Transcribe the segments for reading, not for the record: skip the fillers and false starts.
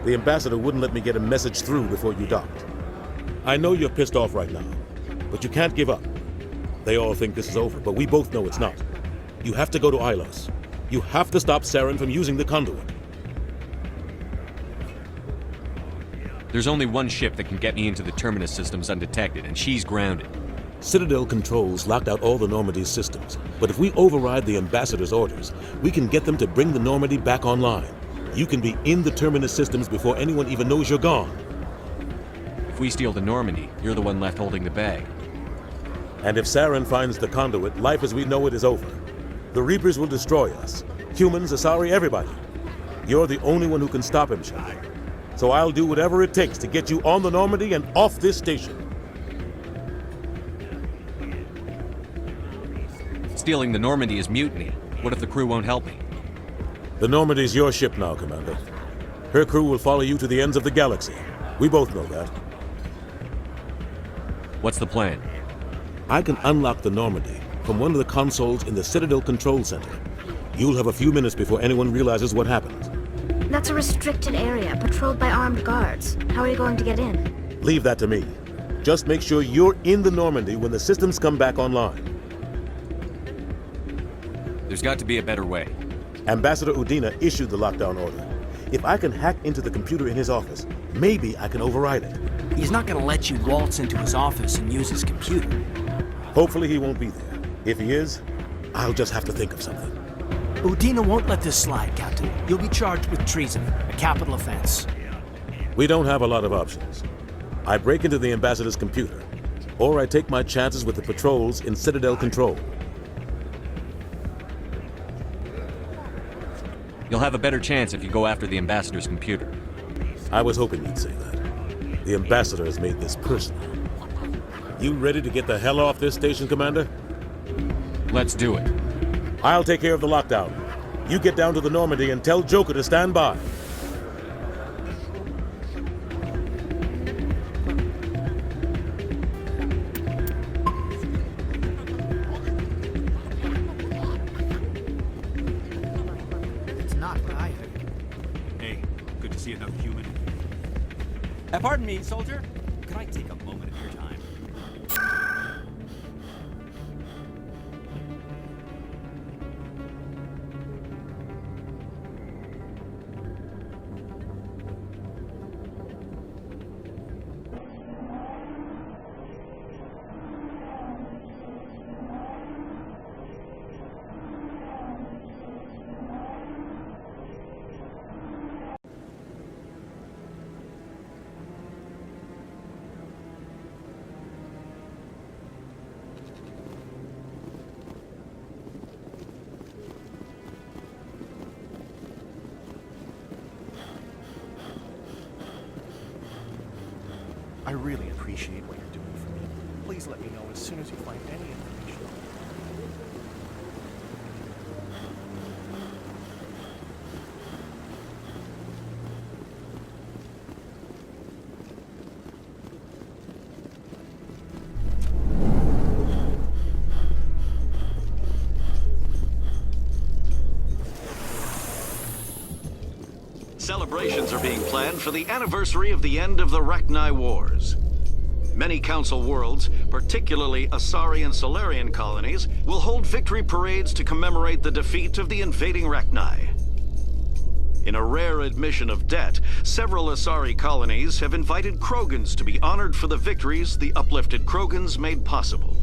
The ambassador wouldn't let me get a message through before you docked. I know you're pissed off right now, but you can't give up. They all think this is over, but we both know it's not. You have to go to Ilos. You have to stop Saren from using the conduit. There's only one ship that can get me into the Terminus systems undetected, and she's grounded. Citadel controls locked out all the Normandy's systems, but if we override the ambassador's orders, we can get them to bring the Normandy back online. You can be in the Terminus systems before anyone even knows you're gone. If we steal the Normandy, you're the one left holding the bag. And if Saren finds the conduit, life as we know it is over. The Reapers will destroy us. Humans, Asari, everybody. You're the only one who can stop him, Shai. So I'll do whatever it takes to get you on the Normandy and off this station. Stealing the Normandy is mutiny. What if the crew won't help me? The Normandy's your ship now, Commander. Her crew will follow you to the ends of the galaxy. We both know that. What's the plan? I can unlock the Normandy from one of the consoles in the Citadel Control Center. You'll have a few minutes before anyone realizes what happened. That's a restricted area, patrolled by armed guards. How are you going to get in? Leave that to me. Just make sure you're in the Normandy when the systems come back online. There's got to be a better way. Ambassador Udina issued the lockdown order. If I can hack into the computer in his office, maybe I can override it. He's not gonna let you waltz into his office and use his computer. Hopefully he won't be there. If he is, I'll just have to think of something. Udina won't let this slide, Captain. You'll be charged with treason, a capital offense. We don't have a lot of options. I break into the ambassador's computer, or I take my chances with the patrols in Citadel Control. You'll have a better chance if you go after the ambassador's computer. I was hoping you'd say that. The ambassador has made this personal. You ready to get the hell off this station, Commander? Let's do it. I'll take care of the lockdown. You get down to the Normandy and tell Joker to stand by. It's not what I heard. Hey, good to see another human. Pardon me, soldier. Could I take a moment of your time? I really appreciate what you're doing for me. Please let me know as soon as you find any information. Celebrations are being planned for the anniversary of the end of the Rachni Wars. Many Council worlds, particularly Asari and Solarian colonies, will hold victory parades to commemorate the defeat of the invading Rachni. In a rare admission of debt, several Asari colonies have invited Krogans to be honored for the victories the uplifted Krogans made possible.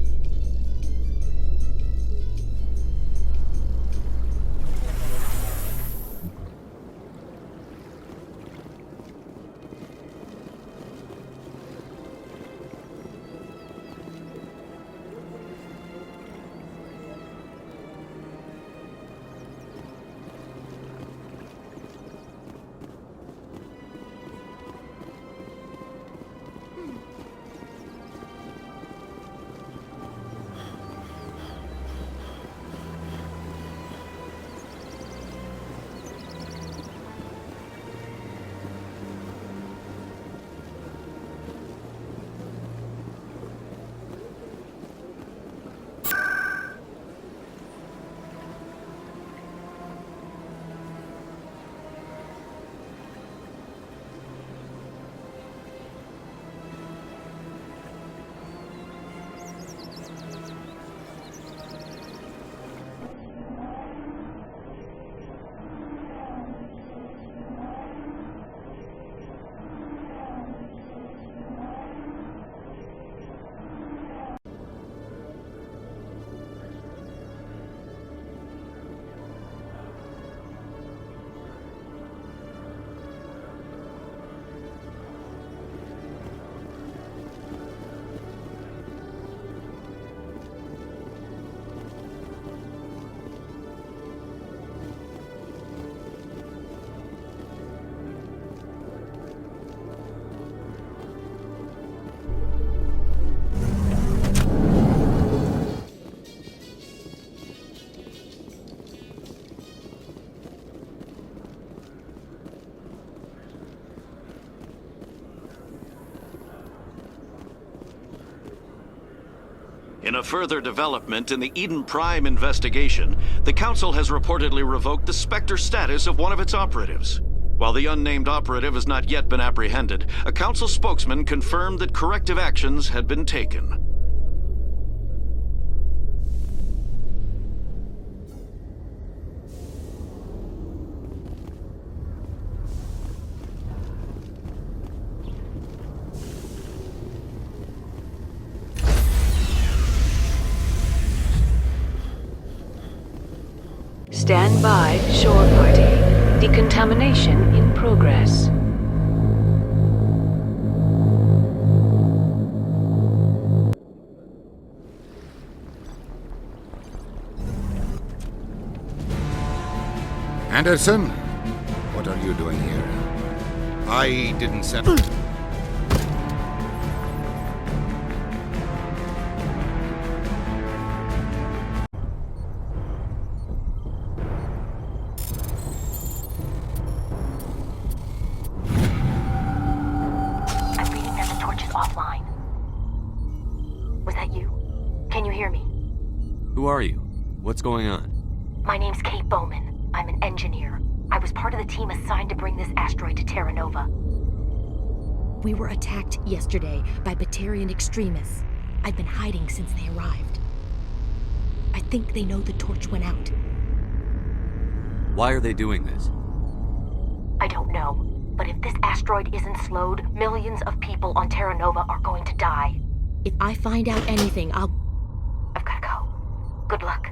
In a further development in the Eden Prime investigation, the Council has reportedly revoked the Spectre status of one of its operatives. While the unnamed operative has not yet been apprehended, a Council spokesman confirmed that corrective actions had been taken. Stand by, shore party. Decontamination in progress. Anderson, what are you doing here? I didn't send... I'm reading that the torch is offline. Was that you? Can you hear me? Who are you? What's going on? My name's Kate Bowman. I'm an engineer. I was part of the team assigned to bring this asteroid to Terra Nova. We were attacked yesterday by Batarian extremists. I've been hiding since they arrived. I think they know the torch went out. Why are they doing this? I don't know, but if this asteroid isn't slowed, millions of people on Terra Nova are going to die. If I find out anything, I've gotta go. Good luck.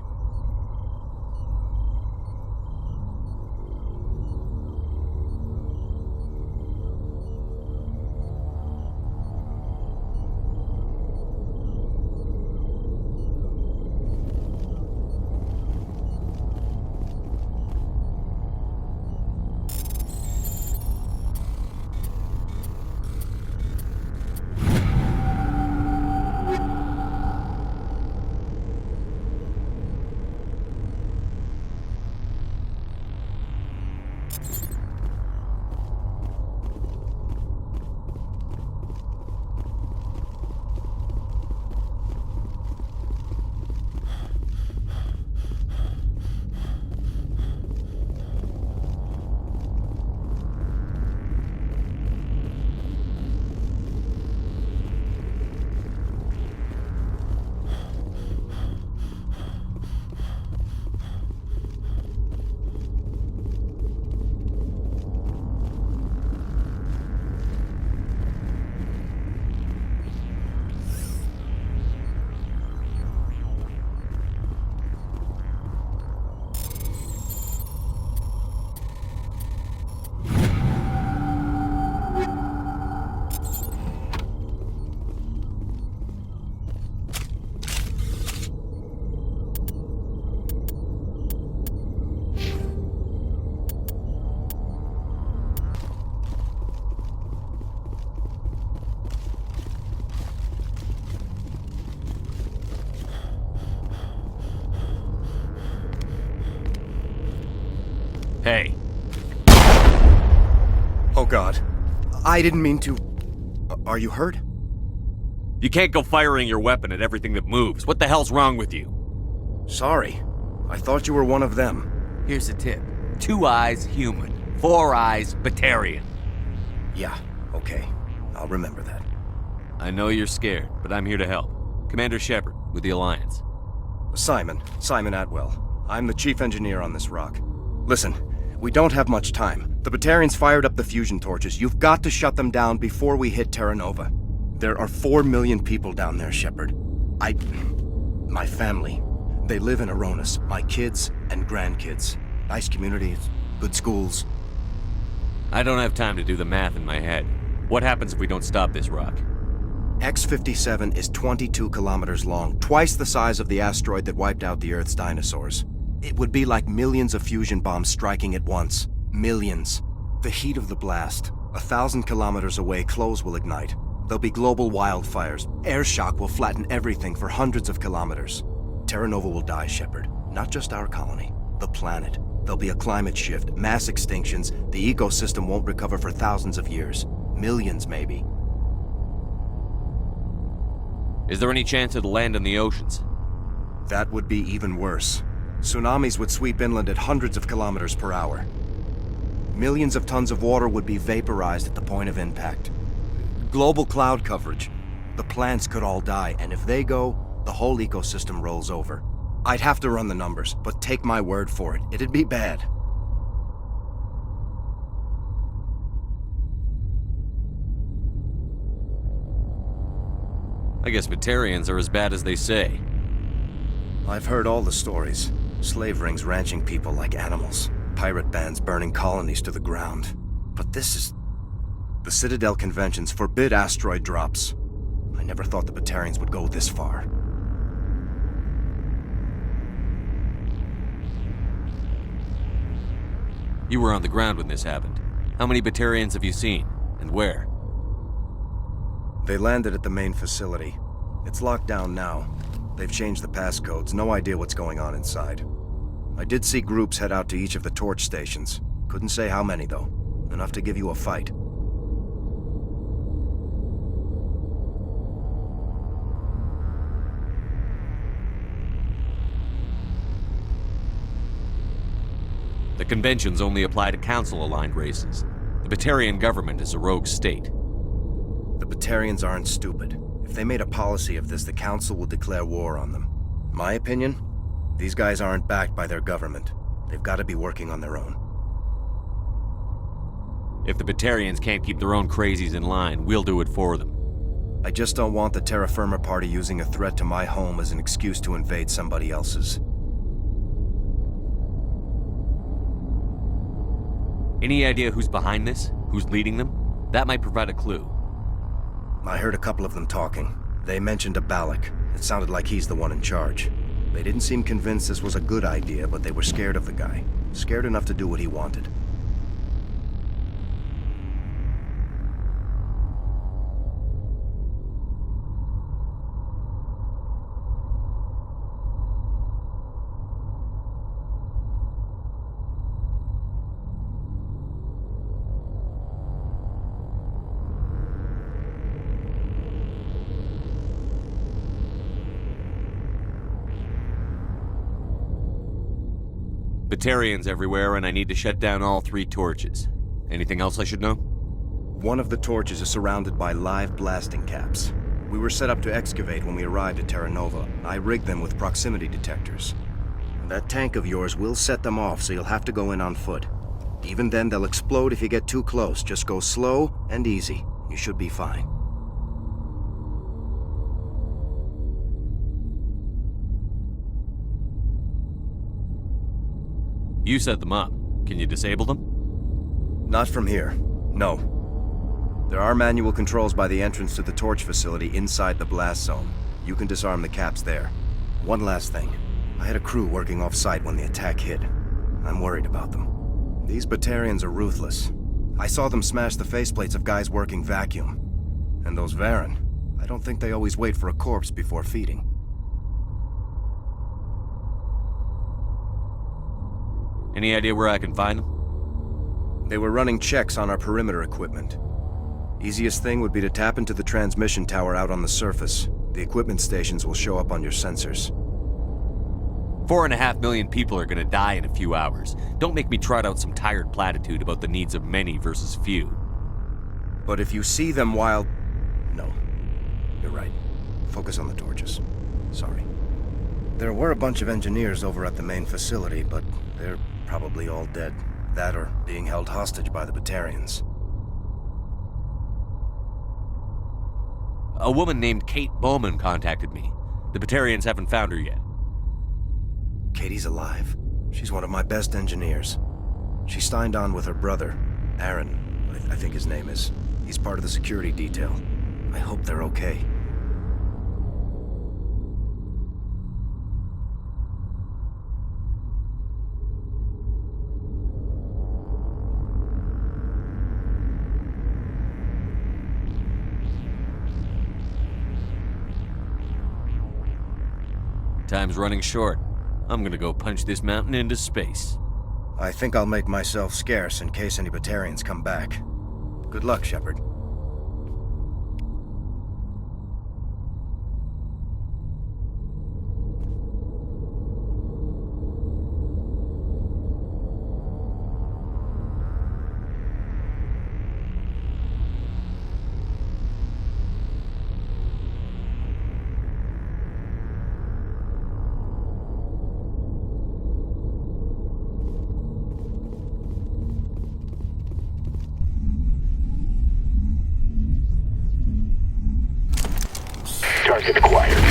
Hey. Oh God. I didn't mean to... Are you hurt? You can't go firing your weapon at everything that moves. What the hell's wrong with you? Sorry. I thought you were one of them. Here's a tip. 2 eyes, human. 4 eyes, Batarian. Yeah, okay. I'll remember that. I know you're scared, but I'm here to help. Commander Shepard, with the Alliance. Simon Atwell. I'm the chief engineer on this rock. Listen, we don't have much time. The Batarians fired up the fusion torches. You've got to shut them down before we hit Terra Nova. There are 4 million people down there, Shepard. My family. They live in Aronis. My kids and grandkids. Nice communities, good schools. I don't have time to do the math in my head. What happens if we don't stop this rock? X-57 is 22 kilometers long, twice the size of the asteroid that wiped out the Earth's dinosaurs. It would be like millions of fusion bombs striking at once. Millions. The heat of the blast. 1,000 kilometers away, clothes will ignite. There'll be global wildfires. Air shock will flatten everything for hundreds of kilometers. Terra Nova will die, Shepard. Not just our colony. The planet. There'll be a climate shift, mass extinctions. The ecosystem won't recover for thousands of years. Millions, maybe. Is there any chance it'll land in the oceans? That would be even worse. Tsunamis would sweep inland at hundreds of kilometers per hour. Millions of tons of water would be vaporized at the point of impact. Global cloud coverage. The plants could all die, and if they go, the whole ecosystem rolls over. I'd have to run the numbers, but take my word for it, it'd be bad. I guess Batarians are as bad as they say. I've heard all the stories. Slave rings ranching people like animals. Pirate bands burning colonies to the ground. But this is... The Citadel conventions forbid asteroid drops. I never thought the Batarians would go this far. You were on the ground when this happened. How many Batarians have you seen? And where? They landed at the main facility. It's locked down now. They've changed the passcodes, no idea what's going on inside. I did see groups head out to each of the torch stations. Couldn't say how many, though. Enough to give you a fight. The conventions only apply to Council-aligned races. The Batarian government is a rogue state. The Batarians aren't stupid. If they made a policy of this, the Council will declare war on them. My opinion? These guys aren't backed by their government. They've got to be working on their own. If the Batarians can't keep their own crazies in line, we'll do it for them. I just don't want the Terra Firma Party using a threat to my home as an excuse to invade somebody else's. Any idea who's behind this? Who's leading them? That might provide a clue. I heard a couple of them talking. They mentioned a Balak. It sounded like he's the one in charge. They didn't seem convinced this was a good idea, but they were scared of the guy. Scared enough to do what he wanted. Batarians everywhere, and I need to shut down all 3 torches. Anything else I should know? One of the torches is surrounded by live blasting caps. We were set up to excavate when we arrived at Terra Nova. I rigged them with proximity detectors. That tank of yours will set them off, so you'll have to go in on foot. Even then, they'll explode if you get too close. Just go slow and easy. You should be fine. You set them up. Can you disable them? Not from here. No. There are manual controls by the entrance to the torch facility inside the blast zone. You can disarm the caps there. One last thing. I had a crew working off-site when the attack hit. I'm worried about them. These Batarians are ruthless. I saw them smash the faceplates of guys working vacuum. And those Varen, I don't think they always wait for a corpse before feeding. Any idea where I can find them? They were running checks on our perimeter equipment. Easiest thing would be to tap into the transmission tower out on the surface. The equipment stations will show up on your sensors. 4.5 million people are gonna die in a few hours. Don't make me trot out some tired platitude about the needs of many versus few. But if you see them while... No. You're right. Focus on the torches. Sorry. There were a bunch of engineers over at the main facility, but they're probably all dead. That or being held hostage by the Batarians. A woman named Kate Bowman contacted me. The Batarians haven't found her yet. Katie's alive. She's one of my best engineers. She signed on with her brother, Aaron, I think his name is. He's part of the security detail. I hope they're okay. Time's running short. I'm gonna go punch this mountain into space. I think I'll make myself scarce in case any Batarians come back. Good luck, Shepard. Target acquired.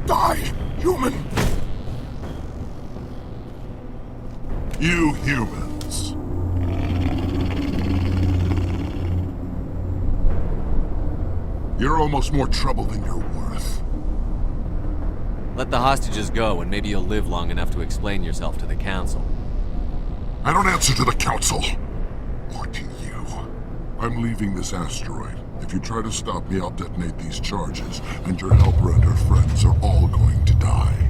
Die, human! You humans. You're almost more trouble than you're worth. Let the hostages go, and maybe you'll live long enough to explain yourself to the Council. I don't answer to the Council. Or to you. I'm leaving this asteroid. If you try to stop me, I'll detonate these charges, and your helper and her friends are all going to die.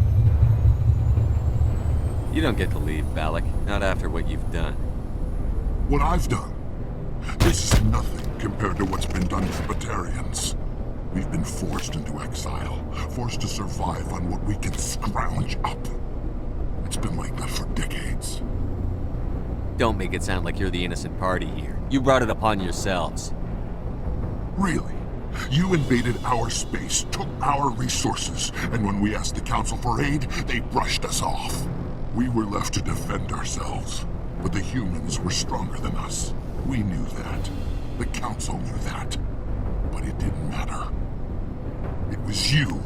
You don't get to leave, Balak. Not after what you've done. What I've done? This is nothing compared to what's been done to Batarians. We've been forced into exile, forced to survive on what we can scrounge up. It's been like that for decades. Don't make it sound like you're the innocent party here. You brought it upon yourselves. Really? You invaded our space, took our resources, and when we asked the Council for aid, they brushed us off. We were left to defend ourselves, but the humans were stronger than us. We knew that. The Council knew that. But it didn't matter. It was you.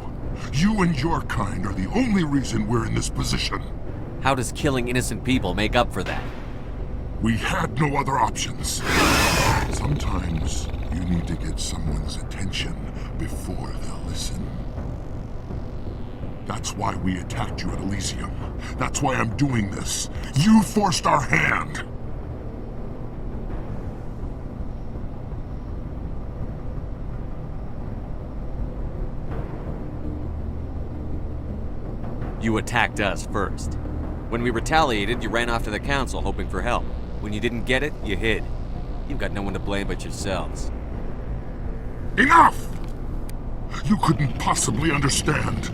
You and your kind are the only reason we're in this position. How does killing innocent people make up for that? We had no other options. Sometimes you need to get someone's attention before they'll listen. That's why we attacked you at Elysium. That's why I'm doing this. You forced our hand! You attacked us first. When we retaliated, you ran off to the Council hoping for help. When you didn't get it, you hid. You've got no one to blame but yourselves. Enough! You couldn't possibly understand.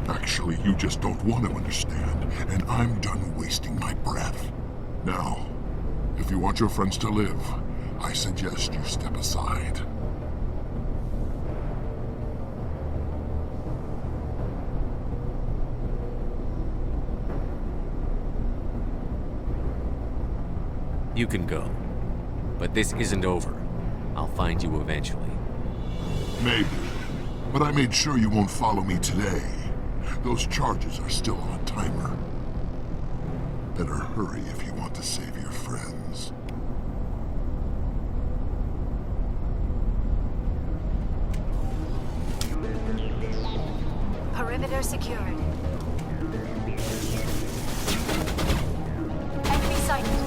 Actually, you just don't want to understand, and I'm done wasting my breath. Now, if you want your friends to live, I suggest you step aside. You can go. But this isn't over. I'll find you eventually. Maybe. But I made sure you won't follow me today. Those charges are still on a timer. Better hurry if you want to save your friends. They're secured. Enemy sighted.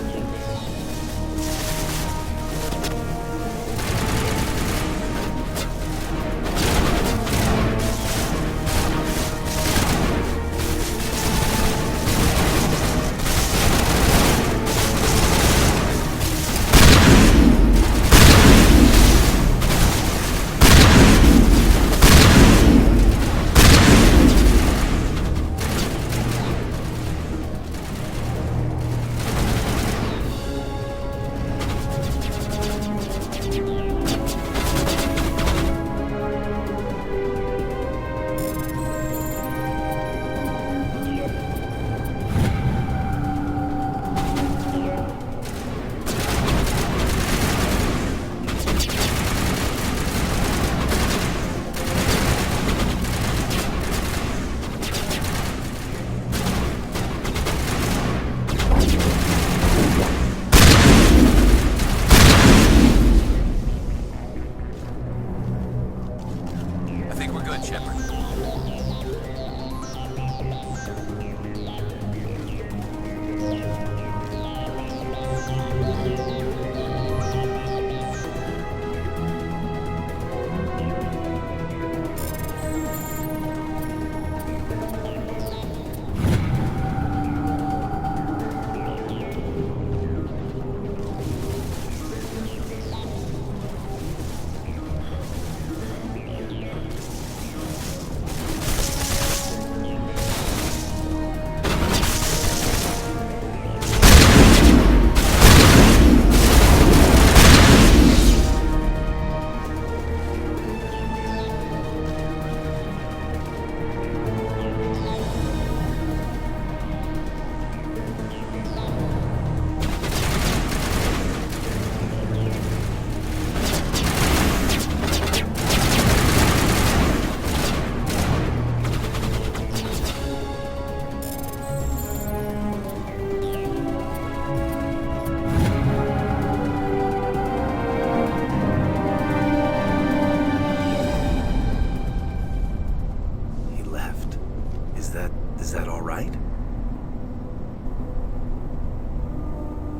Is that all right?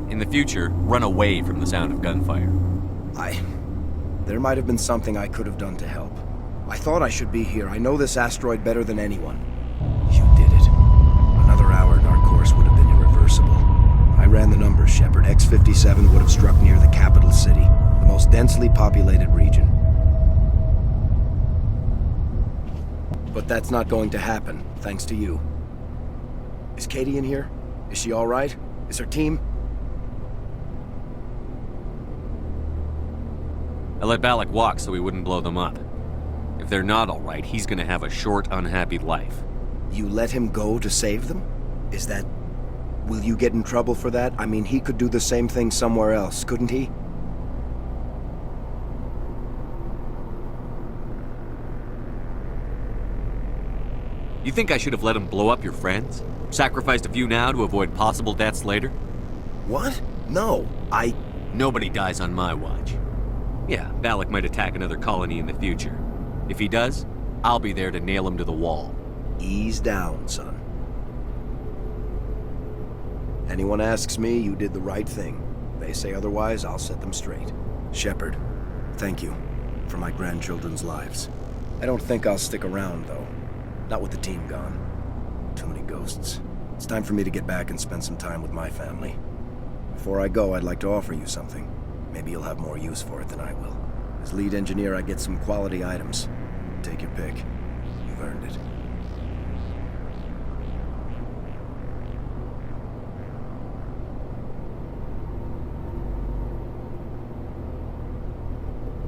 In the future, run away from the sound of gunfire. There might have been something I could have done to help. I thought I should be here. I know this asteroid better than anyone. You did it. Another hour and our course would have been irreversible. I ran the numbers, Shepard. X-57 would have struck near the capital city, the most densely populated region. But that's not going to happen, thanks to you. Is Katie in here? Is she all right? Is her team? I let Balak walk so we wouldn't blow them up. If they're not all right, he's gonna have a short, unhappy life. You let him go to save them? Is that... Will you get in trouble for that? I mean, he could do the same thing somewhere else, couldn't he? You think I should have let him blow up your friends? Sacrificed a few now to avoid possible deaths later? What? No, Nobody dies on my watch. Yeah, Balak might attack another colony in the future. If he does, I'll be there to nail him to the wall. Ease down, son. Anyone asks me, you did the right thing. They say otherwise, I'll set them straight. Shepard, thank you for my grandchildren's lives. I don't think I'll stick around, though. Not with the team gone. Too many ghosts. It's time for me to get back and spend some time with my family. Before I go, I'd like to offer you something. Maybe you'll have more use for it than I will. As lead engineer, I get some quality items. Take your pick. You've earned it.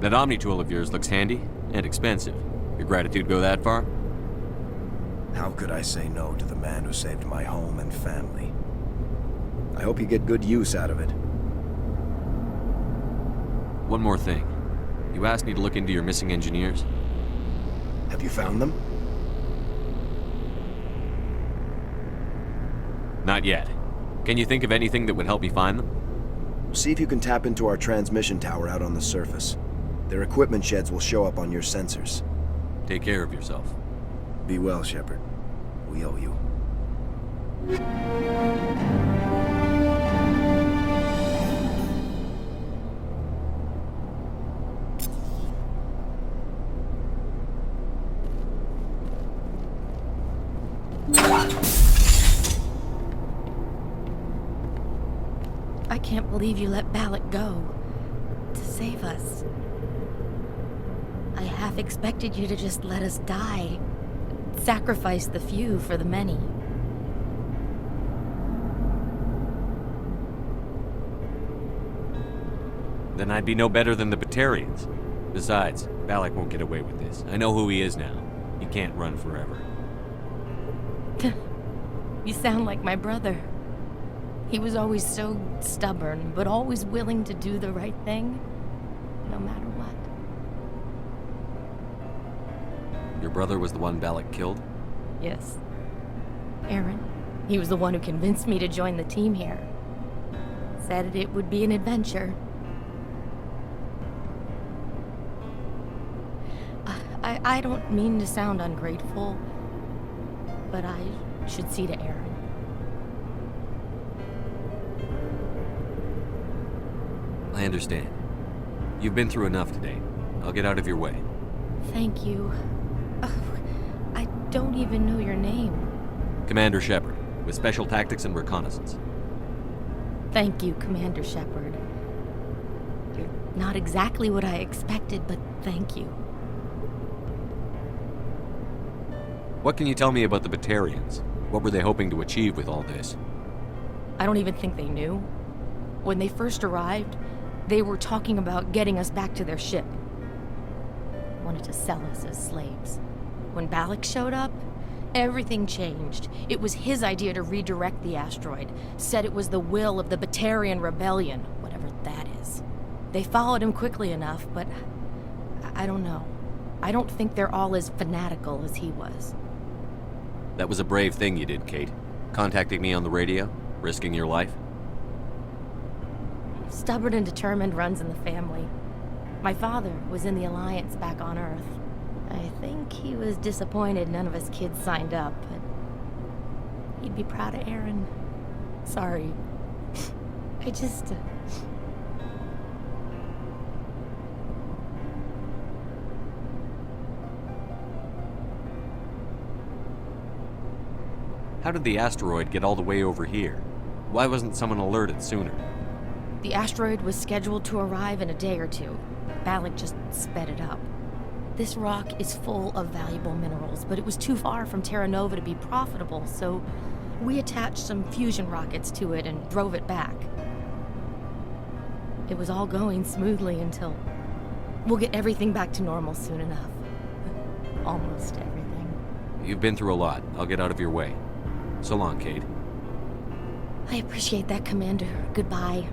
That Omni tool of yours looks handy and expensive. Your gratitude go that far? How could I say no to the man who saved my home and family? I hope you get good use out of it. One more thing. You asked me to look into your missing engineers. Have you found them? Not yet. Can you think of anything that would help me find them? See if you can tap into our transmission tower out on the surface. Their equipment sheds will show up on your sensors. Take care of yourself. Be well, Shepard. We owe you. I can't believe you let Balak go. To save us. I half expected you to just let us die. Sacrifice the few for the many. Then I'd be no better than the Batarians. Besides, Balak won't get away with this. I know who he is now. He can't run forever. You sound like my brother. He was always so stubborn, but always willing to do the right thing, no matter what. Your brother was the one Balak killed? Yes. Aaron. He was the one who convinced me to join the team here. Said it would be an adventure. I don't mean to sound ungrateful, but I should see to Aaron. I understand. You've been through enough today. I'll get out of your way. Thank you. Oh, I don't even know your name. Commander Shepard, with Special Tactics and Reconnaissance. Thank you, Commander Shepard. You're not exactly what I expected, but thank you. What can you tell me about the Batarians? What were they hoping to achieve with all this? I don't even think they knew. When they first arrived, they were talking about getting us back to their ship. Wanted to sell us as slaves. When Balak showed up, everything changed. It was his idea to redirect the asteroid. Said it was the will of the Batarian Rebellion, whatever that is. They followed him quickly enough, but I don't know. I don't think they're all as fanatical as he was. That was a brave thing you did, Kate. Contacting me on the radio, risking your life. Stubborn and determined runs in the family. My father was in the Alliance back on Earth. I think he was disappointed none of his kids signed up, but he'd be proud of Aaron. Sorry. I just... How did the asteroid get all the way over here? Why wasn't someone alerted sooner? The asteroid was scheduled to arrive in a day or two. Balak just sped it up. This rock is full of valuable minerals, but it was too far from Terra Nova to be profitable, so we attached some fusion rockets to it and drove it back. It was all going smoothly until... We'll get everything back to normal soon enough. Almost everything. You've been through a lot. I'll get out of your way. So long, Kate. I appreciate that, Commander. Goodbye.